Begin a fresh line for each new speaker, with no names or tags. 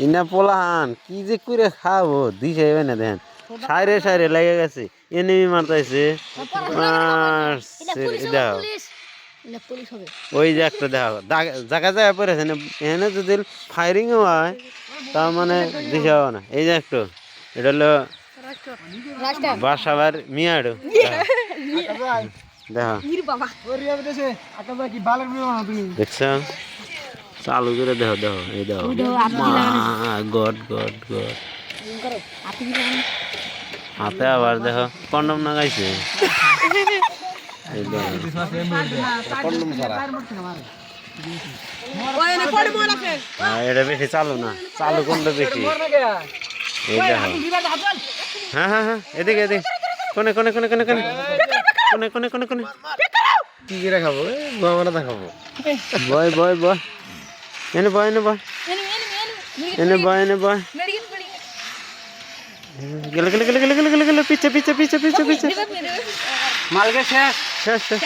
ইনা পোলাহান কি যে করে খাবো দিছে না দেখেন সাইরে সাইরে লেগে গেছে এনিমি মারতাইছে ওই যে একটা দেখো জায়গা জায়গা পড়েছে না এখানে যদি ফায়ারিং হয় তার মানে দিছে না এই যে একটু এটা হলো বাসাবার মিয়াড়ো দেখছ চালু করে দেখো দেখো এই দেখো গড গড গড হাতে আবার দেখো কন্ডম লাগাইছে এটা বেশি চালু না চালু কোনটা বেশি এই দেখো হ্যাঁ হ্যাঁ হ্যাঁ এদিকে এদিকে কোনে কোনে কোনে কোনে কোনে কোনে কোনে কোনে কোনে কি করে খাবো গোয়ামারা দেখাবো বয় বয় বয় এনে বয় এনে বয় এনে বয় এনে বয় গেলে গেলে গেলে গেলে গেলে গেলে গেলে পিছে পিছে পিছে পিছে পিছে মালকে শেষ শেষ শেষ